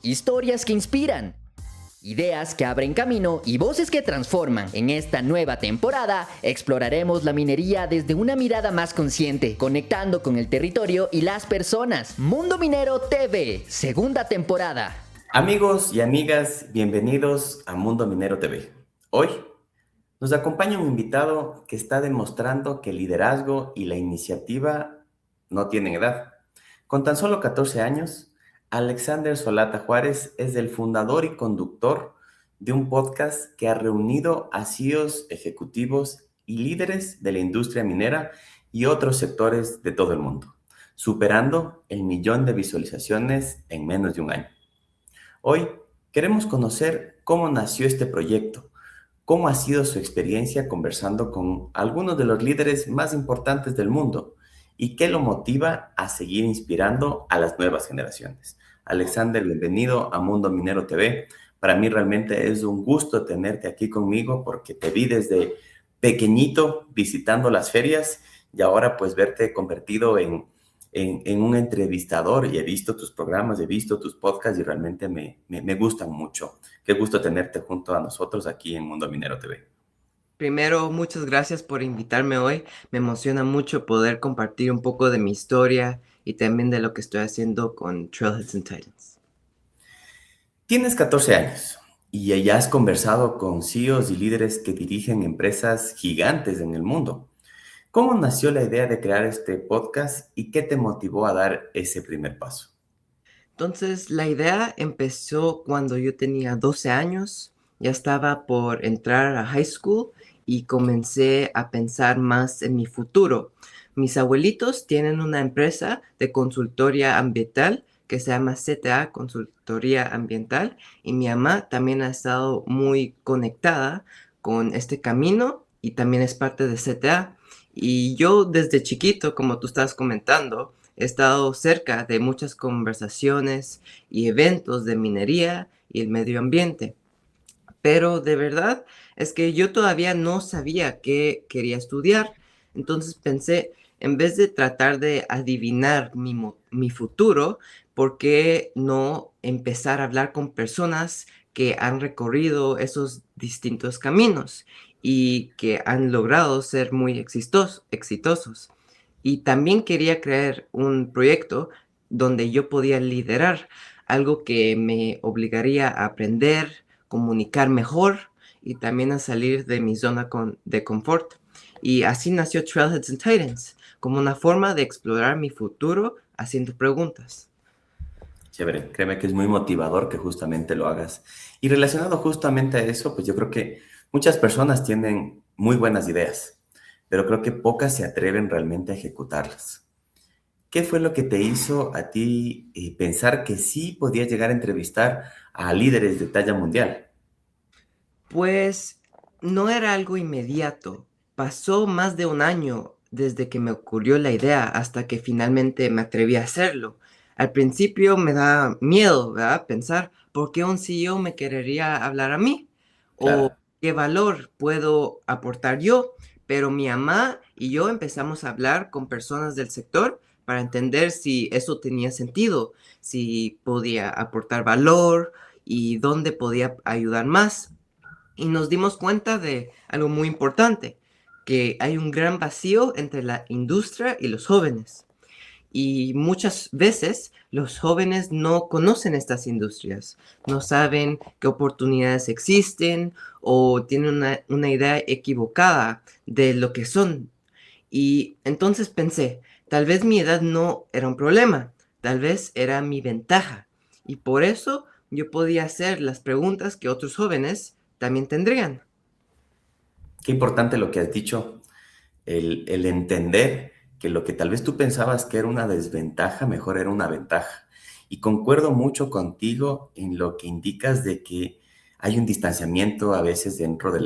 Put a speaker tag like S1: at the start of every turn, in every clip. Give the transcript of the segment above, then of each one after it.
S1: Historias que inspiran, ideas que abren camino y voces que transforman. En esta nueva temporada exploraremos la minería desde una mirada más consciente, conectando con el territorio y las personas. Mundo Minero TV, segunda temporada.
S2: Amigos y amigas, bienvenidos a Mundo Minero TV. Hoy nos acompaña un invitado que está demostrando que el liderazgo y la iniciativa no tienen edad. Con tan solo 14 años, Alexander Solata Juárez es el fundador y conductor de un podcast que ha reunido a CEOs, ejecutivos y líderes de la industria minera y otros sectores de todo el mundo, superando el 1.000.000 de visualizaciones en menos de un año. Hoy queremos conocer cómo nació este proyecto, cómo ha sido su experiencia conversando con algunos de los líderes más importantes del mundo y qué lo motiva a seguir inspirando a las nuevas generaciones. Alexander, bienvenido a Mundo Minero TV. Para mí realmente es un gusto tenerte aquí conmigo porque te vi desde pequeñito visitando las ferias y ahora pues verte convertido en un entrevistador, y he visto tus programas, he visto tus podcasts y realmente me gustan mucho. Qué gusto tenerte junto a nosotros aquí en Mundo Minero TV.
S3: Primero, muchas gracias por invitarme hoy. Me emociona mucho poder compartir un poco de mi historia y también de lo que estoy haciendo con Trailheads and Titans.
S2: Tienes 14 años y ya has conversado con CEOs y líderes que dirigen empresas gigantes en el mundo. ¿Cómo nació la idea de crear este podcast y qué te motivó a dar ese primer paso?
S3: Entonces, la idea empezó cuando yo tenía 12 años. Ya estaba por entrar a high school y comencé a pensar más en mi futuro. Mis abuelitos tienen una empresa de consultoría ambiental que se llama CTA, Consultoría Ambiental, y mi mamá también ha estado muy conectada con este camino y también es parte de CTA. Y yo desde chiquito, como tú estás comentando, he estado cerca de muchas conversaciones y eventos de minería y el medio ambiente. Pero de verdad es que yo todavía no sabía qué quería estudiar. Entonces pensé, en vez de tratar de adivinar mi futuro, ¿por qué no empezar a hablar con personas que han recorrido esos distintos caminos y que han logrado ser muy exitosos? Y también quería crear un proyecto donde yo podía liderar algo que me obligaría a aprender, comunicar mejor y también a salir de mi zona de confort. Y así nació Trailheads and Titans, como una forma de explorar mi futuro haciendo preguntas.
S2: Chévere, créeme que es muy motivador que justamente lo hagas. Y relacionado justamente a eso, pues yo creo que muchas personas tienen muy buenas ideas, pero creo que pocas se atreven realmente a ejecutarlas. ¿Qué fue lo que te hizo a ti pensar que sí podías llegar a entrevistar a líderes de talla mundial?
S3: Pues no era algo inmediato. Pasó más de un año desde que me ocurrió la idea hasta que finalmente me atreví a hacerlo. Al principio me da miedo, ¿verdad? Pensar, ¿por qué un CEO me querría hablar a mí? ¿O
S2: Claro.
S3: qué valor puedo aportar yo? Pero mi mamá y yo empezamos a hablar con personas del sector para entender si eso tenía sentido, si podía aportar valor y dónde podía ayudar más. Y nos dimos cuenta de algo muy importante, que hay un gran vacío entre la industria y los jóvenes. Y muchas veces los jóvenes no conocen estas industrias, no saben qué oportunidades existen o tienen una idea equivocada de lo que son. Y entonces pensé, tal vez mi edad no era un problema, tal vez era mi ventaja. Y por eso yo podía hacer las preguntas que otros jóvenes también tendrían.
S2: Qué importante lo que has dicho, el entender que lo que tal vez tú pensabas que era una desventaja, mejor era una ventaja. Y concuerdo mucho contigo en lo que indicas de que hay un distanciamiento a veces dentro de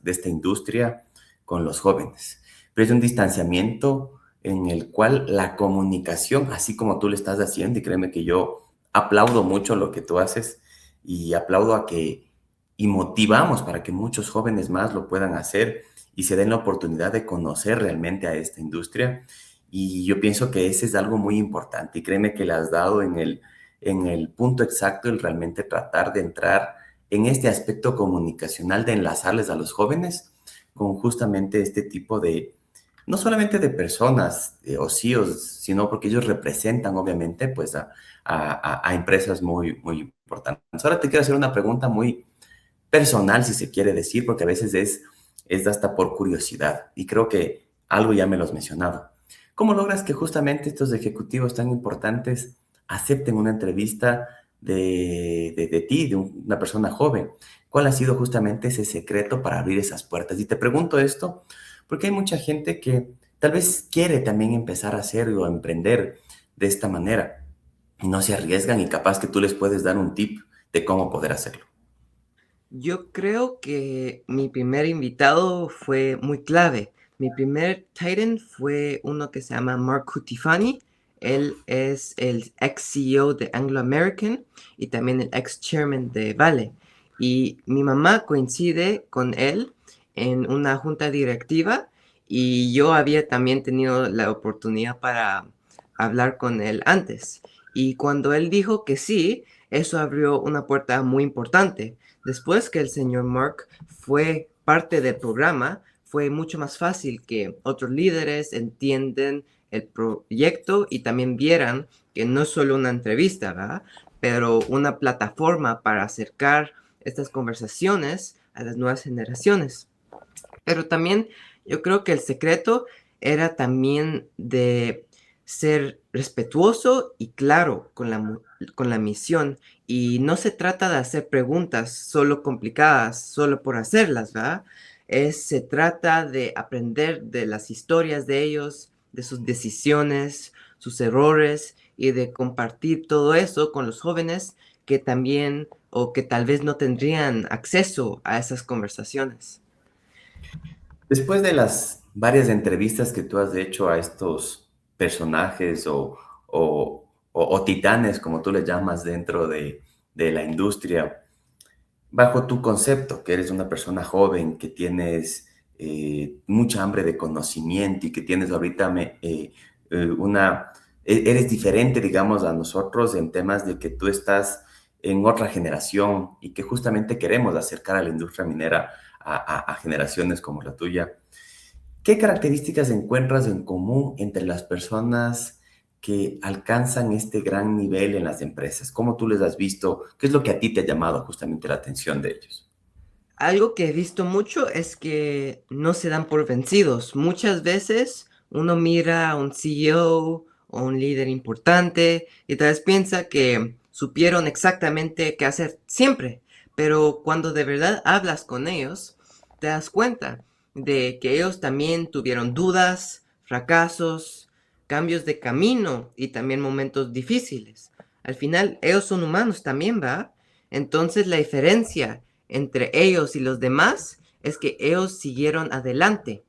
S2: esta industria con los jóvenes, pero es un distanciamiento en el cual la comunicación, así como tú lo estás haciendo, y créeme que yo aplaudo mucho lo que tú haces y aplaudo a que y motivamos para que muchos jóvenes más lo puedan hacer y se den la oportunidad de conocer realmente a esta industria. Y yo pienso que ese es algo muy importante y créeme que le has dado en el punto exacto, el realmente tratar de entrar en este aspecto comunicacional, de enlazarles a los jóvenes con justamente este tipo de, no solamente de personas o CEOs, sino porque ellos representan obviamente pues a empresas muy, muy importantes. Ahora te quiero hacer una pregunta muy personal, si se quiere decir, porque a veces es hasta por curiosidad, y creo que algo ya me lo has mencionado. ¿Cómo logras que justamente estos ejecutivos tan importantes acepten una entrevista de ti, de una persona joven? ¿Cuál ha sido justamente ese secreto para abrir esas puertas? Y te pregunto esto porque hay mucha gente que tal vez quiere también empezar a hacer o a emprender de esta manera y no se arriesgan, y capaz que tú les puedes dar un tip de cómo poder hacerlo.
S3: Yo creo que mi primer invitado fue muy clave. Mi primer Titan fue uno que se llama Mark Cutifani. Él es el ex CEO de Anglo American y también el ex chairman de Vale. Y mi mamá coincide con él en una junta directiva y yo había también tenido la oportunidad para hablar con él antes. Y cuando él dijo que sí, eso abrió una puerta muy importante. Después que el señor Mark fue parte del programa, fue mucho más fácil que otros líderes entiendan el proyecto y también vieran que no es solo una entrevista, ¿verdad? Pero una plataforma para acercar estas conversaciones a las nuevas generaciones. Pero también yo creo que el secreto era también de ser respetuoso y claro con la misión. Y no se trata de hacer preguntas solo complicadas, solo por hacerlas, ¿verdad? Se trata de aprender de las historias de ellos, de sus decisiones, sus errores y de compartir todo eso con los jóvenes que también o que tal vez no tendrían acceso a esas conversaciones.
S2: Después de las varias entrevistas que tú has hecho a estos personajes o titanes, como tú les llamas, dentro de la industria, bajo tu concepto, que eres una persona joven, que tienes mucha hambre de conocimiento y que tienes ahorita eres diferente, digamos, a nosotros en temas de que tú estás en otra generación y que justamente queremos acercar a la industria minera a generaciones como la tuya. ¿Qué características encuentras en común entre las personas que alcanzan este gran nivel en las empresas? ¿Cómo tú les has visto? ¿Qué es lo que a ti te ha llamado justamente la atención de ellos?
S3: Algo que he visto mucho es que no se dan por vencidos. Muchas veces uno mira a un CEO o un líder importante y tal vez piensa que supieron exactamente qué hacer siempre, pero cuando de verdad hablas con ellos, te das cuenta de que ellos también tuvieron dudas, fracasos, cambios de camino y también momentos difíciles. Al final, ellos son humanos también, ¿va? Entonces la diferencia entre ellos y los demás es que ellos siguieron adelante.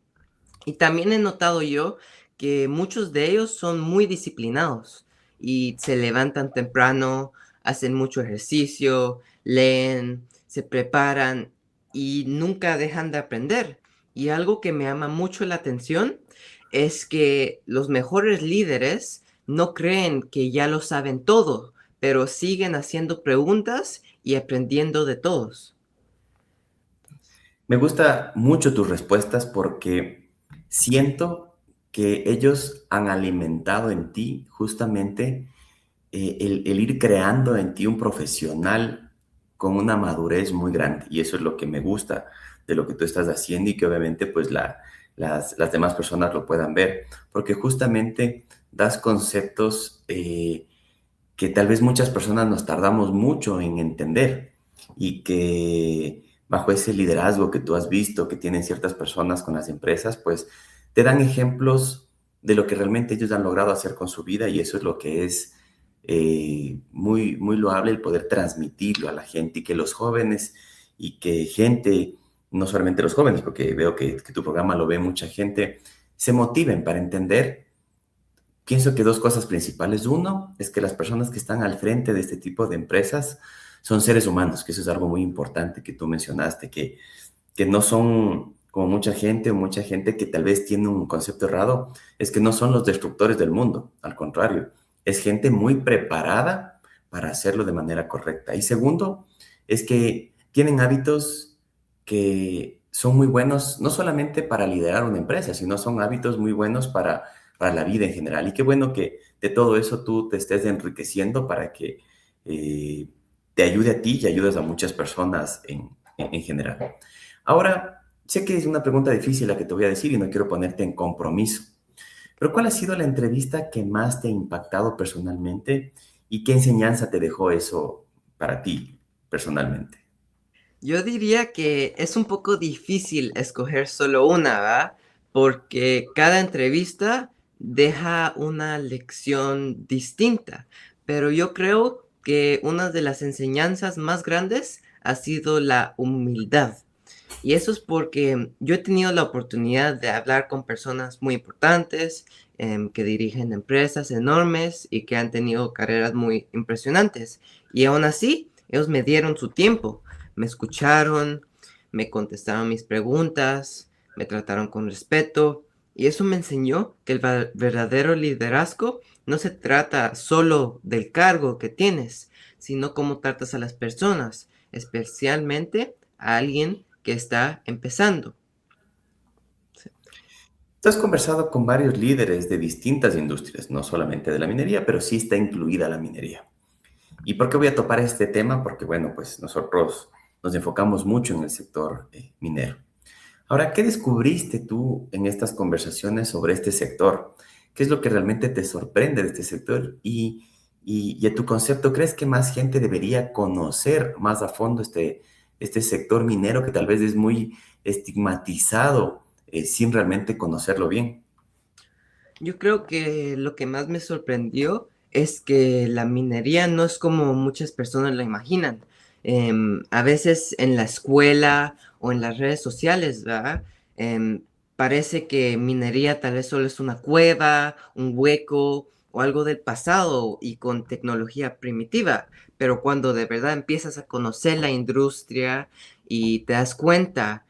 S3: Y también he notado yo que muchos de ellos son muy disciplinados y se levantan temprano, hacen mucho ejercicio, leen, se preparan y nunca dejan de aprender. Y algo que me llama mucho la atención es que los mejores líderes no creen que ya lo saben todo, pero siguen haciendo preguntas y aprendiendo de todos.
S2: Me gusta mucho tus respuestas porque siento que ellos han alimentado en ti justamente el ir creando en ti un profesional con una madurez muy grande. Y eso es lo que me gusta de lo que tú estás haciendo y que obviamente pues las demás personas lo puedan ver. Porque justamente das conceptos que tal vez muchas personas nos tardamos mucho en entender y que bajo ese liderazgo que tú has visto que tienen ciertas personas con las empresas, pues te dan ejemplos de lo que realmente ellos han logrado hacer con su vida, y eso es lo que es muy, muy loable, el poder transmitirlo a la gente y que los jóvenes y que gente, no solamente los jóvenes, porque veo que tu programa lo ve mucha gente, se motiven para entender. Pienso que dos cosas principales. Uno es que las personas que están al frente de este tipo de empresas son seres humanos, que eso es algo muy importante que tú mencionaste, que no son como mucha gente que tal vez tiene un concepto errado, es que no son los destructores del mundo, al contrario, es gente muy preparada para hacerlo de manera correcta. Y segundo, es que tienen hábitos que son muy buenos, no solamente para liderar una empresa, sino son hábitos muy buenos para la vida en general. Y qué bueno que de todo eso tú te estés enriqueciendo para que te ayude a ti y ayudes a muchas personas en general. Ahora, sé que es una pregunta difícil la que te voy a decir y no quiero ponerte en compromiso, pero ¿cuál ha sido la entrevista que más te ha impactado personalmente y qué enseñanza te dejó eso para ti personalmente?
S3: Yo diría que es un poco difícil escoger solo una, ¿verdad? Porque cada entrevista deja una lección distinta, pero yo creo que una de las enseñanzas más grandes ha sido la humildad. Y eso es porque yo he tenido la oportunidad de hablar con personas muy importantes, que dirigen empresas enormes y que han tenido carreras muy impresionantes. Y aún así, ellos me dieron su tiempo, me escucharon, me contestaron mis preguntas, me trataron con respeto. Y eso me enseñó que el verdadero liderazgo no se trata solo del cargo que tienes, sino cómo tratas a las personas, especialmente a alguien que está empezando. Sí.
S2: Tú has conversado con varios líderes de distintas industrias, no solamente de la minería, pero sí está incluida la minería. ¿Y por qué voy a topar este tema? Porque, bueno, pues nosotros nos enfocamos mucho en el sector minero. Ahora, ¿qué descubriste tú en estas conversaciones sobre este sector? ¿Qué es lo que realmente te sorprende de este sector? Y a tu concepto, ¿crees que más gente debería conocer más a fondo este sector minero que tal vez es muy estigmatizado sin realmente conocerlo bien?
S3: Yo creo que lo que más me sorprendió es que la minería no es como muchas personas la imaginan. A veces en la escuela o en las redes sociales, ¿verdad? Parece que minería tal vez solo es una cueva, un hueco o algo del pasado y con tecnología primitiva. Pero cuando de verdad empiezas a conocer la industria y te das cuenta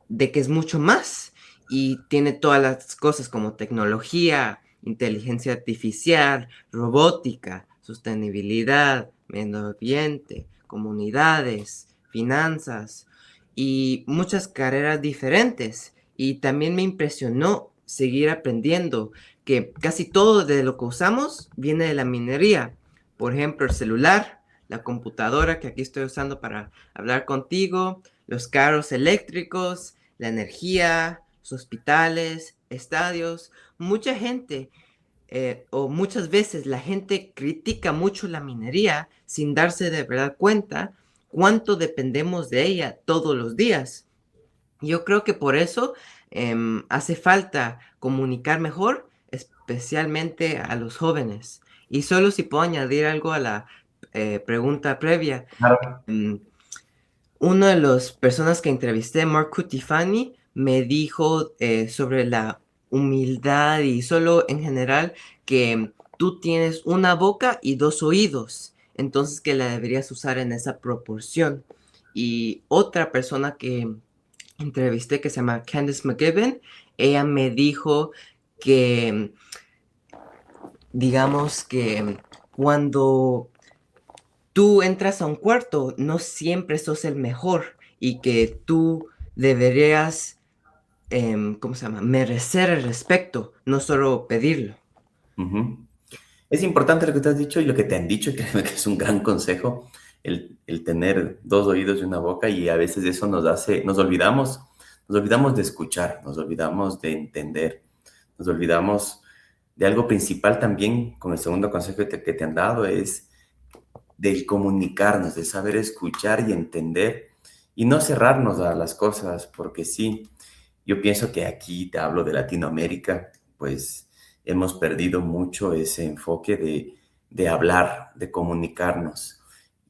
S3: de que es mucho más y tiene todas las cosas como tecnología, inteligencia artificial, robótica, sostenibilidad, medio ambiente, comunidades, finanzas y muchas carreras diferentes. Y también me impresionó seguir aprendiendo que casi todo de lo que usamos viene de la minería. Por ejemplo, el celular, la computadora que aquí estoy usando para hablar contigo, los carros eléctricos, la energía, los hospitales, estadios. Mucha gente o muchas veces la gente critica mucho la minería sin darse de verdad cuenta cuánto dependemos de ella todos los días. Yo creo que por eso hace falta comunicar mejor, especialmente a los jóvenes. Y solo si puedo añadir algo a la pregunta previa,
S2: Claro.
S3: mm, una de las personas que entrevisté, Mark Cutifani, me dijo sobre la humildad y solo en general que tú tienes una boca y dos oídos, entonces que la deberías usar en esa proporción. Y otra persona que entrevisté que se llama Candice McGibbon, ella me dijo que, digamos que cuando tú entras a un cuarto, no siempre sos el mejor y que tú deberías, ¿cómo se llama? Merecer el respeto, no solo pedirlo.
S2: Ujú. Es importante lo que te has dicho y lo que te han dicho, y creo que es un gran consejo, el tener dos oídos y una boca, y a veces eso nos hace, nos olvidamos de escuchar, nos olvidamos de entender, nos olvidamos de algo principal también, con el segundo consejo que te han dado, es del comunicarnos, de saber escuchar y entender y no cerrarnos a las cosas, porque sí, yo pienso que aquí te hablo de Latinoamérica, pues hemos perdido mucho ese enfoque de hablar, de comunicarnos.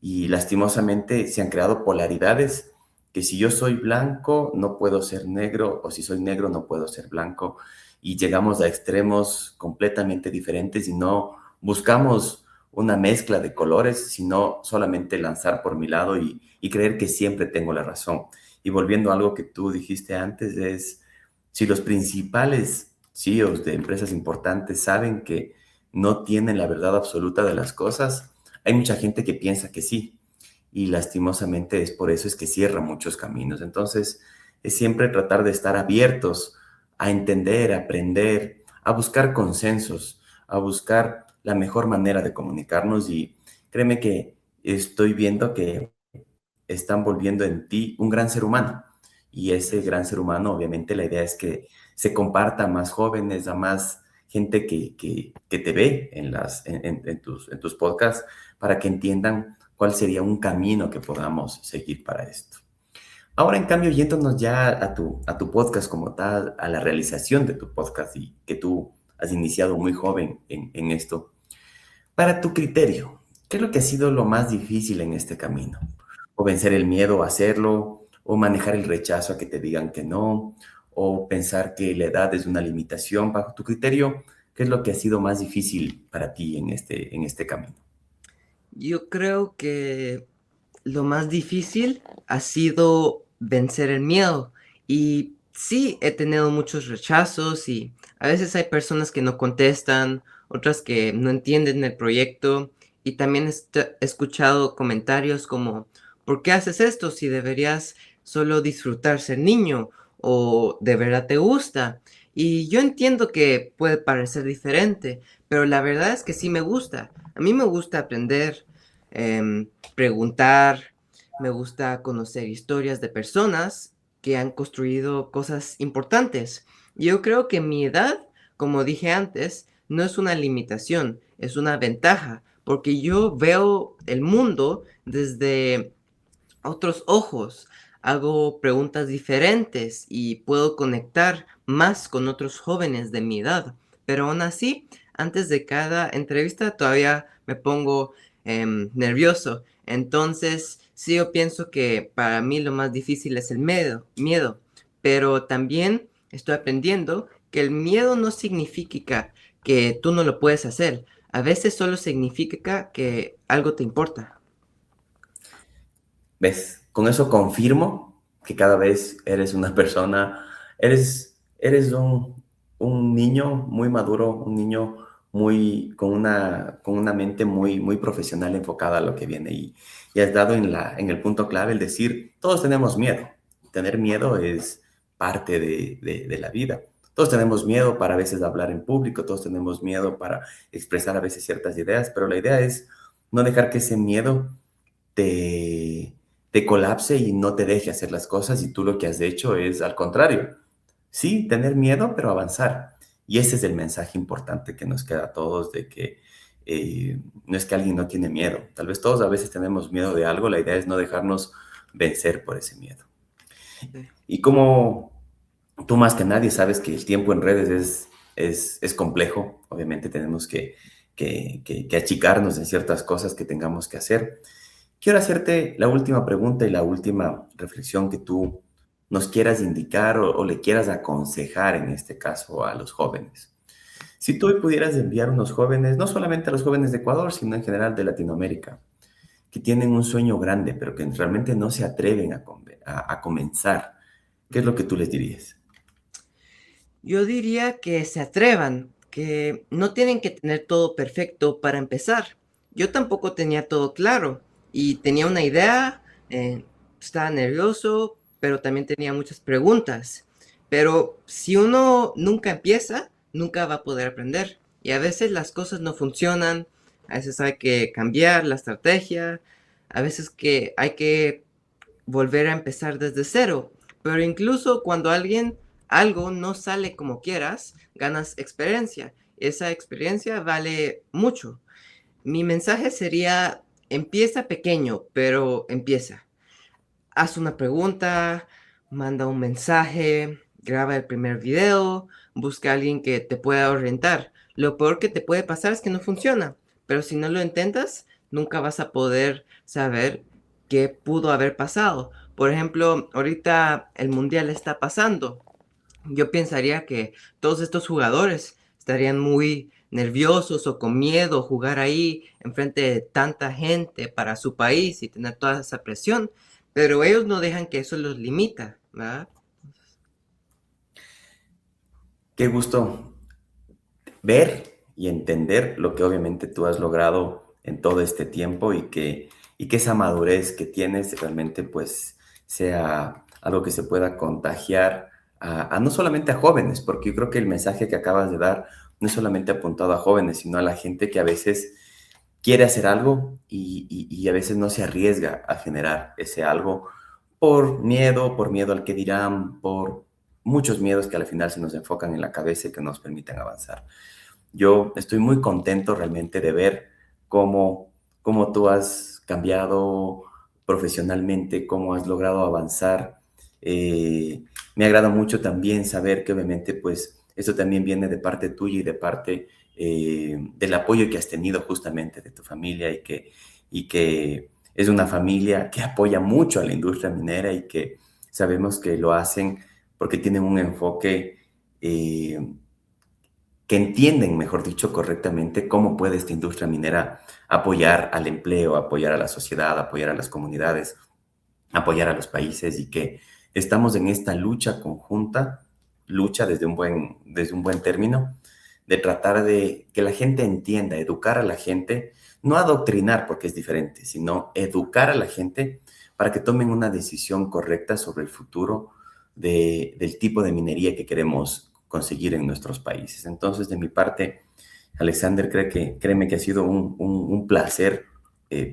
S2: Y lastimosamente se han creado polaridades que si yo soy blanco no puedo ser negro o si soy negro no puedo ser blanco y llegamos a extremos completamente diferentes y no buscamos una mezcla de colores, sino solamente lanzar por mi lado y creer que siempre tengo la razón. Y volviendo a algo que tú dijiste antes, es si los principales CEOs de empresas importantes saben que no tienen la verdad absoluta de las cosas, hay mucha gente que piensa que sí, y lastimosamente es por eso es que cierra muchos caminos. Entonces, es siempre tratar de estar abiertos a entender, a aprender, a buscar consensos, a buscar la mejor manera de comunicarnos, y créeme que estoy viendo que están volviendo en ti un gran ser humano. Y ese gran ser humano, obviamente, la idea es que se comparta a más jóvenes, a más gente que te ve en tus podcasts, para que entiendan cuál sería un camino que podamos seguir para esto. Ahora, en cambio, yéndonos ya a tu podcast como tal, a la realización de tu podcast, y que tú has iniciado muy joven en esto, para tu criterio, ¿qué es lo que ha sido lo más difícil en este camino? ¿O vencer el miedo a hacerlo? ¿O manejar el rechazo a que te digan que no? ¿O pensar que la edad es una limitación? Bajo tu criterio, ¿qué es lo que ha sido más difícil para ti en este camino?
S3: Yo creo que lo más difícil ha sido vencer el miedo. Y sí, he tenido muchos rechazos y a veces hay personas que no contestan, otras que no entienden el proyecto. Y también he escuchado comentarios como, ¿por qué haces esto si deberías solo disfrutar ser niño o de verdad te gusta? Y yo entiendo que puede parecer diferente, pero la verdad es que sí me gusta. A mí me gusta aprender, preguntar, me gusta conocer historias de personas que han construido cosas importantes. Yo creo que mi edad, como dije antes, no es una limitación, es una ventaja, porque yo veo el mundo desde otros ojos, hago preguntas diferentes y puedo conectar más con otros jóvenes de mi edad. Pero aún así, antes de cada entrevista todavía me pongo nervioso. Entonces, sí, yo pienso que para mí lo más difícil es el miedo, pero también estoy aprendiendo que el miedo no significa que tú no lo puedes hacer. A veces solo significa que algo te importa.
S2: ¿Ves? Con eso confirmo que cada vez eres una persona, eres un niño muy maduro, un niño con una mente muy profesional, enfocada a lo que viene. Y has dado en el punto clave el decir, todos tenemos miedo. Tener miedo es parte de la vida. Todos tenemos miedo para a veces hablar en público, todos tenemos miedo para expresar a veces ciertas ideas, pero la idea es no dejar que ese miedo te, te colapse y no te deje hacer las cosas, y tú lo que has hecho es al contrario. Sí, tener miedo, pero avanzar. Y ese es el mensaje importante que nos queda a todos, de que no es que alguien no tiene miedo. Tal vez todos a veces tenemos miedo de algo, la idea es no dejarnos vencer por ese miedo.
S3: Sí.
S2: Y como tú más que nadie sabes que el tiempo en redes es complejo, obviamente tenemos que achicarnos en ciertas cosas que tengamos que hacer. Quiero hacerte la última pregunta y la última reflexión que tú nos quieras indicar o le quieras aconsejar en este caso a los jóvenes. Si tú hoy pudieras enviar unos jóvenes, no solamente a los jóvenes de Ecuador, sino en general de Latinoamérica, que tienen un sueño grande, pero que realmente no se atreven a comenzar, ¿qué es lo que tú les dirías?
S3: Yo diría que se atrevan, que no tienen que tener todo perfecto para empezar. Yo tampoco tenía todo claro y tenía una idea, estaba nervioso, pero también tenía muchas preguntas. Pero si uno nunca empieza, nunca va a poder aprender. Y a veces las cosas no funcionan, a veces hay que cambiar la estrategia, a veces que hay que volver a empezar desde cero. Pero incluso cuando algo no sale como quieras, ganas experiencia. Esa experiencia vale mucho. Mi mensaje sería, empieza pequeño, pero empieza. Haz una pregunta, manda un mensaje, graba el primer video, busca a alguien que te pueda orientar. Lo peor que te puede pasar es que no funciona, pero si no lo intentas, nunca vas a poder saber qué pudo haber pasado. Por ejemplo, ahorita el mundial está pasando. Yo pensaría que todos estos jugadores estarían muy nerviosos o con miedo jugar ahí enfrente de tanta gente para su país y tener toda esa presión, pero ellos no dejan que eso los limita, ¿verdad?
S2: Qué gusto ver y entender lo que obviamente tú has logrado en todo este tiempo y que esa madurez que tienes realmente pues sea algo que se pueda contagiar a no solamente a jóvenes, porque yo creo que el mensaje que acabas de dar no es solamente apuntado a jóvenes, sino a la gente que a veces quiere hacer algo y a veces no se arriesga a generar ese algo por miedo al que dirán, por muchos miedos que al final se nos enfocan en la cabeza y que nos permiten avanzar. Yo estoy muy contento realmente de ver cómo tú has cambiado profesionalmente, cómo has logrado avanzar. Me agrada mucho también saber que obviamente pues eso también viene de parte tuya y de parte del apoyo que has tenido justamente de tu familia y que es una familia que apoya mucho a la industria minera y que sabemos que lo hacen porque tienen un enfoque que entienden, mejor dicho, correctamente cómo puede esta industria minera apoyar al empleo, apoyar a la sociedad, apoyar a las comunidades, apoyar a los países y que estamos en esta lucha conjunta, lucha desde un buen término, de tratar de que la gente entienda, educar a la gente, no adoctrinar porque es diferente, sino educar a la gente para que tomen una decisión correcta sobre el futuro del tipo de minería que queremos conseguir en nuestros países. Entonces, de mi parte, Alexander, créeme que ha sido un placer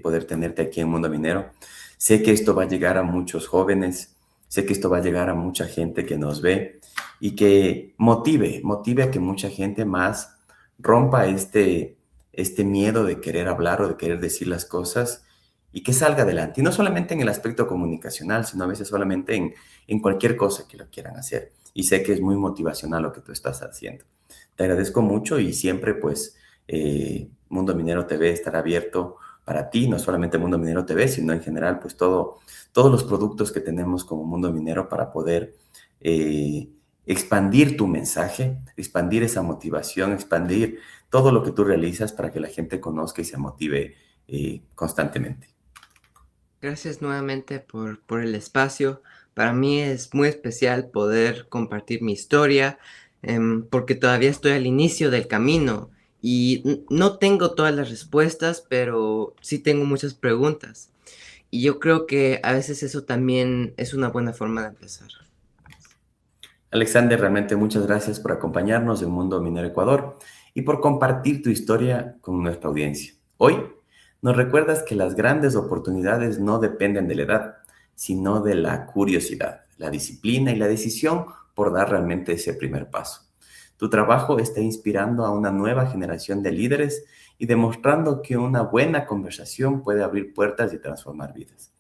S2: poder tenerte aquí en Mundo Minero. Sé que esto va a llegar a muchos jóvenes, sé que esto va a llegar a mucha gente que nos ve y que motive a que mucha gente más rompa este miedo de querer hablar o de querer decir las cosas y que salga adelante. Y no solamente en el aspecto comunicacional, sino a veces solamente en cualquier cosa que lo quieran hacer. Y sé que es muy motivacional lo que tú estás haciendo. Te agradezco mucho y siempre, pues, Mundo Minero TV estará abierto para ti, no solamente Mundo Minero TV, sino en general, pues, todos los productos que tenemos como Mundo Minero para poder expandir tu mensaje, expandir esa motivación, expandir todo lo que tú realizas para que la gente conozca y se motive constantemente.
S3: Gracias nuevamente por el espacio. Para mí es muy especial poder compartir mi historia, porque todavía estoy al inicio del camino y no tengo todas las respuestas, pero sí tengo muchas preguntas. Y yo creo que a veces eso también es una buena forma de empezar.
S2: Alexander, realmente muchas gracias por acompañarnos en Mundo Minero Ecuador y por compartir tu historia con nuestra audiencia. Hoy nos recuerdas que las grandes oportunidades no dependen de la edad, sino de la curiosidad, la disciplina y la decisión por dar realmente ese primer paso. Tu trabajo está inspirando a una nueva generación de líderes y demostrando que una buena conversación puede abrir puertas y transformar vidas.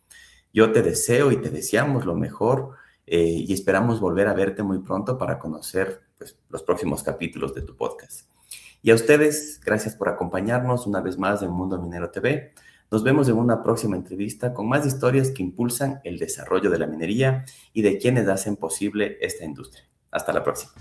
S2: Yo te deseo y te deseamos lo mejor y esperamos volver a verte muy pronto para conocer pues, los próximos capítulos de tu podcast. Y a ustedes, gracias por acompañarnos una vez más en Mundo Minero TV. Nos vemos en una próxima entrevista con más historias que impulsan el desarrollo de la minería y de quienes hacen posible esta industria. Hasta la próxima.